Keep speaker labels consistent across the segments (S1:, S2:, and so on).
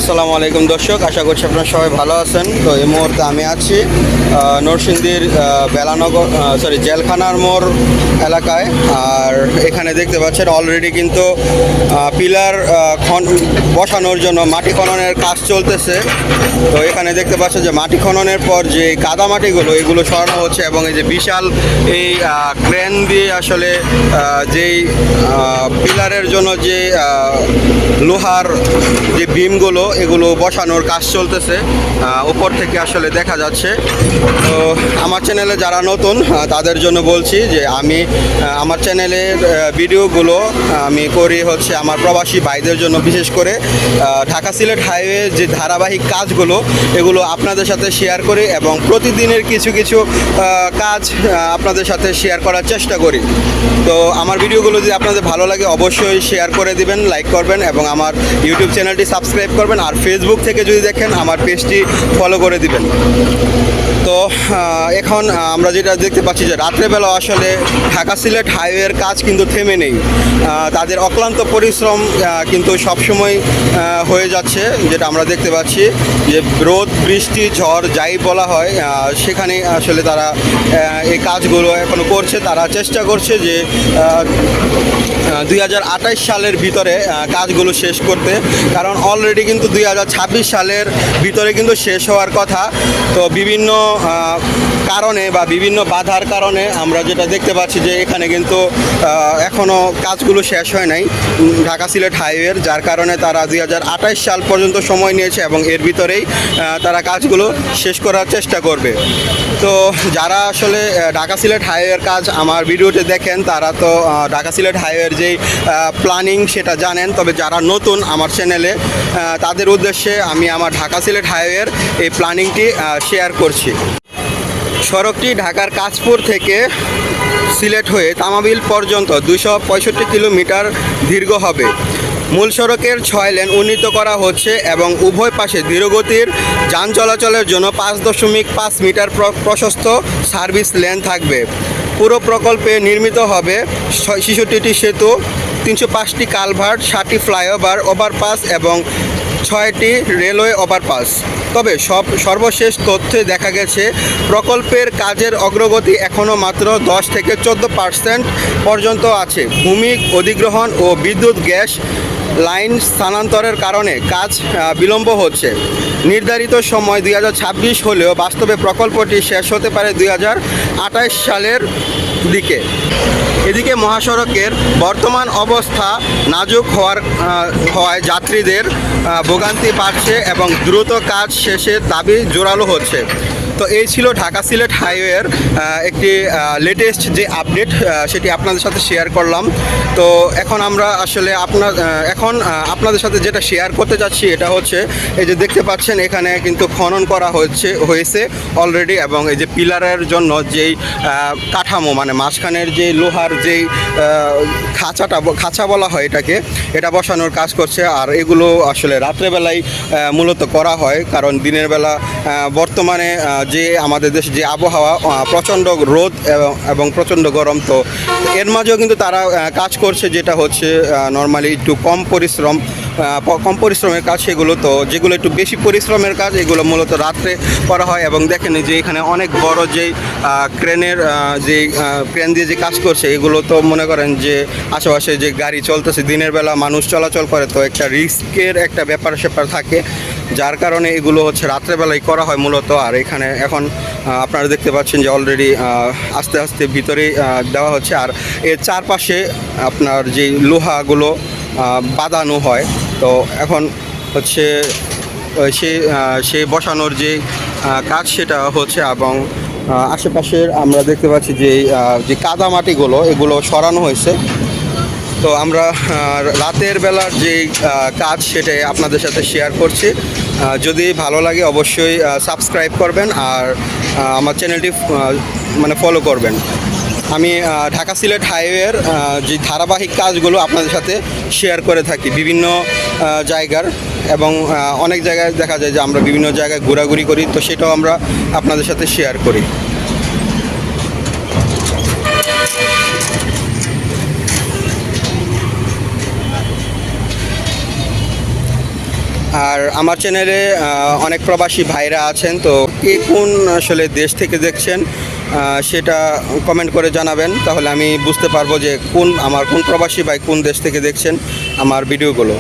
S1: আসসালামু আলাইকুম দর্শক, আশা করছি আপনারা সবাই ভালো আছেন। তো এই মুহূর্তে আমি আছি নরসিংদীর বেলানগর জেলখানার মোড় এলাকায়। আর এখানে দেখতে পাচ্ছেন অলরেডি কিন্তু পিলার বসানোর জন্য মাটি খননের কাজ চলতেছে। তো এখানে দেখতে পাচ্ছেন যে মাটি খননের পর যে কাদামাটিগুলো এগুলো সরানো হচ্ছে এবং এই যে বিশাল এই ক্রেন দিয়ে আসলে যেই পিলারের জন্য যে লোহার যে বিমগুলো এগুলো বসানোর কাজ চলতেছে, উপর থেকে আসলে দেখা যাচ্ছে। তো আমার চ্যানেলে যারা নতুন তাদের জন্য বলছি যে আমি আমার চ্যানেলের ভিডিওগুলো আমি করি হচ্ছে আমার প্রবাসী ভাইদের জন্য, বিশেষ করে ঢাকা সিলেট হাইওয়ে যে ধারাবাহিক কাজগুলো এগুলো আপনাদের সাথে শেয়ার করি এবং প্রতিদিনের কিছু কিছু কাজ আপনাদের সাথে শেয়ার করার চেষ্টা করি। তো আমার ভিডিওগুলো যদি আপনাদের ভালো লাগে অবশ্যই শেয়ার করে দিবেন, লাইক করবেন এবং আমার ইউটিউব চ্যানেলটি সাবস্ক্রাইব করবেন। আর ফেসবুক থেকে যদি দেখেন আমার পেজটি ফলো করে দিবেন। তো এখন আমরা যেটা দেখতে পাচ্ছি যে রাত্রেবেলা আসলে ঢাকা সিলেট হাইওয়ের কাজ কিন্তু থেমে নেই। তাদের অক্লান্ত পরিশ্রম কিন্তু সবসময় হয়ে যাচ্ছে, যেটা আমরা দেখতে পাচ্ছি যে রোদ বৃষ্টি ঝড় যাই বলা হয় সেখানে আসলে তারা এই কাজগুলো এখনও করছে। তারা চেষ্টা করছে যে 2028 সালের ভিতরে কাজগুলো শেষ করতে, কারণ অলরেডি কিন্তু 2026 সালের ভিতরে কিন্তু শেষ হওয়ার কথা। তো বিভিন্ন কারণে বা বিভিন্ন বাধার কারণে আমরা যেটা দেখতে পাচ্ছি যে এখানে কিন্তু এখনও কাজগুলো শেষ হয় নাই ঢাকা সিলেট হাইওয়ের, যার কারণে তারা 2028 সাল পর্যন্ত সময় নিয়েছে এবং এর ভিতরেই তারা কাজগুলো শেষ করার চেষ্টা করবে। তো যারা আসলে ঢাকা সিলেট হাইওয়ের কাজ আমার ভিডিওতে দেখেন তারা তো ঢাকা সিলেট হাইওয়ের যেই প্ল্যানিং সেটা জানেন। তবে যারা নতুন আমার চ্যানেলে তাদের উদ্দেশ্যে আমি আমার ঢাকা সিলেট হাইওয়ের এই প্ল্যানিংটি শেয়ার করছি। সড়কটি ঢাকার কাঁচপুর থেকে সিলেট হয়ে তামাবিল পর্যন্ত 265 কিলোমিটার দীর্ঘ হবে। মূল সড়কের 6 লেন উন্নীত করা হচ্ছে এবং উভয় পাশে ধীরগতির যান চলাচলের জন্য 5.5 মিটার প্রশস্ত সার্ভিস লেন থাকবে। পুরো প্রকল্পে নির্মিত হবে 66টি সেতু, 305টি কালভার্ট, 7টি ফ্লাইওভার, ওভারপাস এবং 6টি রেলওয়ে ওভারপাস। তবে সর্বশেষ তথ্যে দেখা গেছে প্রকল্পের কাজের অগ্রগতি এখনও মাত্র 10 থেকে 14% পর্যন্ত আছে। ভূমি অধিগ্রহণ ও বিদ্যুৎ গ্যাস লাইন স্থানান্তরের কারণে কাজ বিলম্ব হচ্ছে। নির্ধারিত সময় 2026 হলেও বাস্তবে প্রকল্পটি শেষ হতে পারে 2028 সালের দিকে। এদিকে মহাসড়কের বর্তমান অবস্থা নাজুক হওয়ায় যাত্রীদের ভোগান্তি বাড়ছে এবং দ্রুত কাজ শেষের দাবি জোরালো হচ্ছে। তো এই ছিল ঢাকা সিলেট হাইওয়ের একটি লেটেস্ট যে আপডেট সেটি আপনাদের সাথে শেয়ার করলাম। তো এখন আমরা আসলে আপনাদের সাথে যেটা শেয়ার করতে যাচ্ছি এটা হচ্ছে এই যে দেখতে পাচ্ছেন এখানে কিন্তু খনন করা হয়েছে অলরেডি, এবং এই যে পিলারের জন্য যেই কাঠামো মানে মাঝখানের যে লোহার যেই খাঁচা বলা হয় এটা বসানোর কাজ করছে। আর এগুলো আসলে রাত্রেবেলায় মূলত করা হয়, কারণ দিনের বেলা বর্তমানে যে আমাদের দেশে যে আবহাওয়া প্রচণ্ড রোদ এবং প্রচণ্ড গরম, তো এর মাঝেও কিন্তু তারা কাজ করছে, যেটা হচ্ছে নর্মালি একটু কম পরিশ্রমের কাজ সেগুলো। তো যেগুলো একটু বেশি পরিশ্রমের কাজ এগুলো মূলত রাত্রে করা হয়। এবং দেখেন যে এখানে অনেক বড় যেই ক্রেন দিয়ে যে কাজ করছে এগুলো তো মনে করেন যে আশেপাশে যে গাড়ি চলতেছে, দিনের বেলা মানুষ চলাচল করে, তো একটা রিস্কের একটা ব্যাপার থাকে, যার কারণে এগুলো হচ্ছে রাত্রেবেলায় করা হয় মূলত। আর এখানে এখন আপনারা দেখতে পাচ্ছেন যে অলরেডি আস্তে আস্তে ভিতরেই দেওয়া হচ্ছে। আর এর চারপাশে আপনার যেই লোহাগুলো বাঁধানো হয়, তো এখন হচ্ছে সেই বসানোর যে কাজ সেটা হচ্ছে। এবং আশেপাশের আমরা দেখতে পাচ্ছি যে কাদামাটিগুলো এগুলো সরানো হয়েছে। তো আমরা রাতের বেলার যে কাজ সেটাই আপনাদের সাথে শেয়ার করছি। যদি ভালো লাগে অবশ্যই সাবস্ক্রাইব করবেন আর আমার চ্যানেলটি ফলো করবেন। আমি ঢাকা সিলেট হাইওয়ের যে ধারাবাহিক কাজগুলো আপনাদের সাথে শেয়ার করে থাকি বিভিন্ন জায়গার, এবং অনেক জায়গায় দেখা যায় যে আমরা বিভিন্ন জায়গায় ঘোরাঘুরি করি, তো সেটাও আমরা আপনাদের সাথে শেয়ার করি। আর আমার চ্যানেলে অনেক প্রবাসী ভাইরা আছেন, তো কে কোন আসলে দেশ থেকে দেখছেন সেটা কমেন্ট করে জানাবেন, তাহলে আমি বুঝতে পারবো যে আমার কোন প্রবাসী ভাই কোন দেশ থেকে দেখছেন আমার ভিডিওগুলো।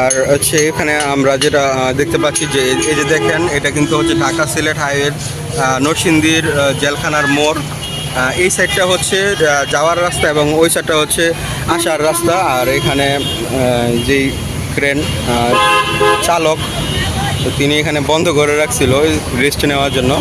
S1: আর হচ্ছে এখানে আমরা যেটা দেখতে পাচ্ছি যে এই যে দেখেন, এটা কিন্তু হচ্ছে ঢাকা সিলেট হাইওয়ের নরসিংদীর জেলখানার মোড়। এই সাইডটা হচ্ছে যাওয়ার রাস্তা এবং ওই সাইডটা হচ্ছে আসার রাস্তা। আর এখানে যেই ক্রেন চালক, তো তিনি এখানে বন্ধ করে রাখছিল রেস্ট নেওয়ার জন্য।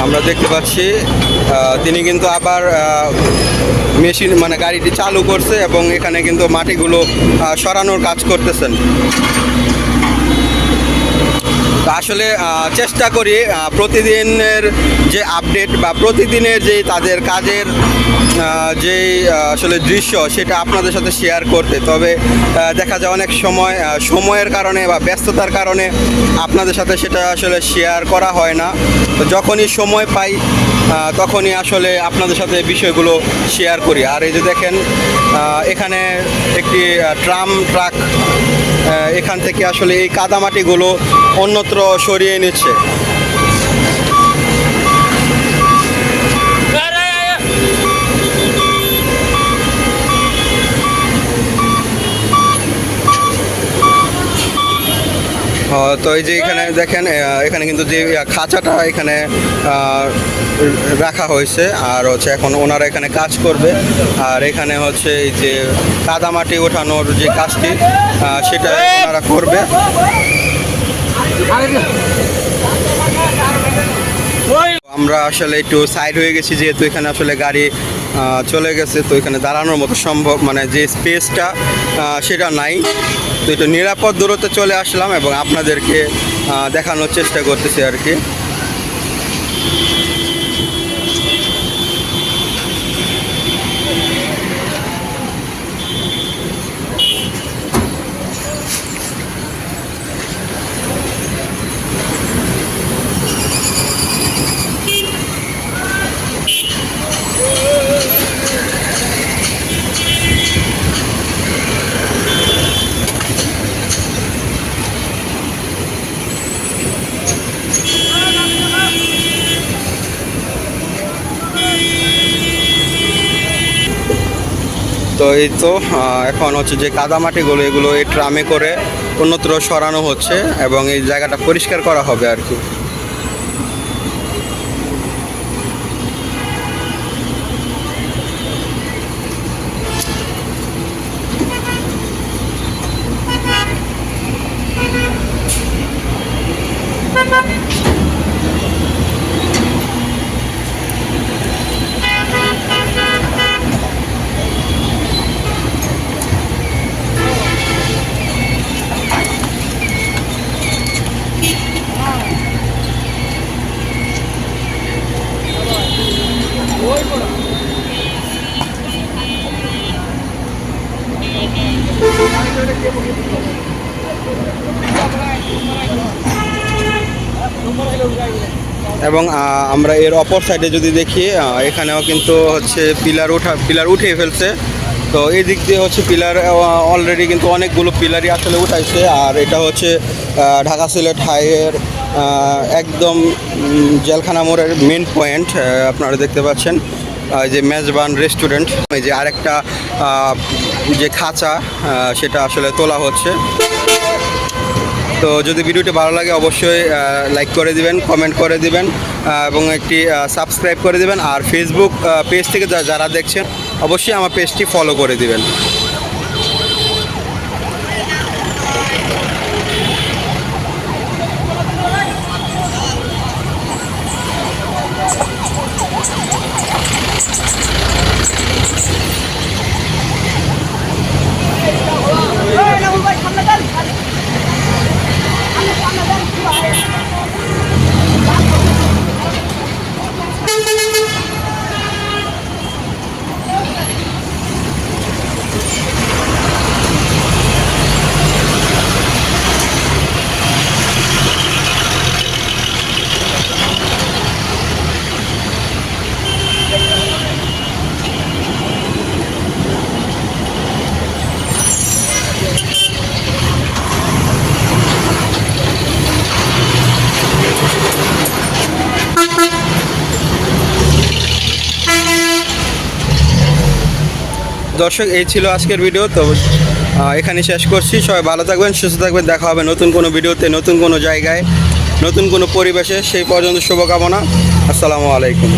S1: আমরা দেখতে পাচ্ছি তিনি কিন্তু আবার মেশিন মানে গাড়িটি চালু করছে এবং এখানে কিন্তু মাটিগুলো সরানোর কাজ করতেছেন। তো আসলে চেষ্টা করি প্রতিদিনের যে আপডেট বা প্রতিদিনের যে তাদের কাজের যেই আসলে দৃশ্য সেটা আপনাদের সাথে শেয়ার করতে। তবে দেখা যায় অনেক সময়ের কারণে বা ব্যস্ততার কারণে আপনাদের সাথে সেটা আসলে শেয়ার করা হয় না। তো যখনই সময় পাই তখনই আসলে আপনাদের সাথে বিষয়গুলো শেয়ার করি। আর এই যে দেখেন, এখানে একটি ট্রাক এখান থেকে আসলে এই কাদামাটিগুলো অন্যত্র সরিয়ে নিচ্ছে। তো এই যে এখানে দেখেন, এখানে কিন্তু যে খাঁচাটা এখানে রাখা হয়েছে, আর হচ্ছে এখন ওনারা এখানে কাজ করবে। আর এখানে হচ্ছে এই যে কাদামাটি ওঠানোর যে কাজটি সেটা ওনারা করবে। আমরা আসলে একটু সাইড হয়ে গেছি, যেহেতু এখানে আসলে গাড়ি চলে গেছে, তো এখানে দাঁড়ানোর মতো সম্ভব মানে যে স্পেসটা সেটা নাই। তো একটু নিরাপদ দূরত্বে চলে আসলাম এবং আপনাদেরকে দেখানোর চেষ্টা করতেছি আর কি। তো এই তো এখন হচ্ছে যে কাদামাটিগুলো এগুলো এই ট্রামে করে অন্যত্র সরানো হচ্ছে এবং এই জায়গাটা পরিষ্কার করা হবে আর কি। এবং আমরা এর অপর সাইডে যদি দেখি, এখানেও কিন্তু হচ্ছে পিলার উঠে ফেলছে। তো এই দিক দিয়ে হচ্ছে পিলার অলরেডি কিন্তু অনেকগুলো পিলারই আসলে উঠাইছে। আর এটা হচ্ছে ঢাকা সিলেট হাইওয়ের একদম জেলখানা মোড়ের মেন পয়েন্ট। আপনারা দেখতে পাচ্ছেন যে মেজবান রেস্টুরেন্ট, এই যে আরেকটা যে খাঁচা সেটা আসলে তোলা হচ্ছে। তো যদি ভিডিওটি ভালো লাগে অবশ্যই লাইক করে দিবেন, কমেন্ট করে দিবেন এবং একটি সাবস্ক্রাইব করে দিবেন। আর ফেসবুক পেজ থেকে যারা দেখছেন অবশ্যই আমার পেজটি ফলো করে দিবেন। দর্শক এই ছিল আজকের ভিডিও। তো এখানে শেষ করছি। সবাই ভালো থাকবেন, সুস্থ থাকবেন। দেখা হবে নতুন কোনো ভিডিওতে, নতুন কোনো জায়গায়, নতুন কোনো পরিবেশে। সেই পর্যন্ত শুভকামনা। আসসালামু আলাইকুম।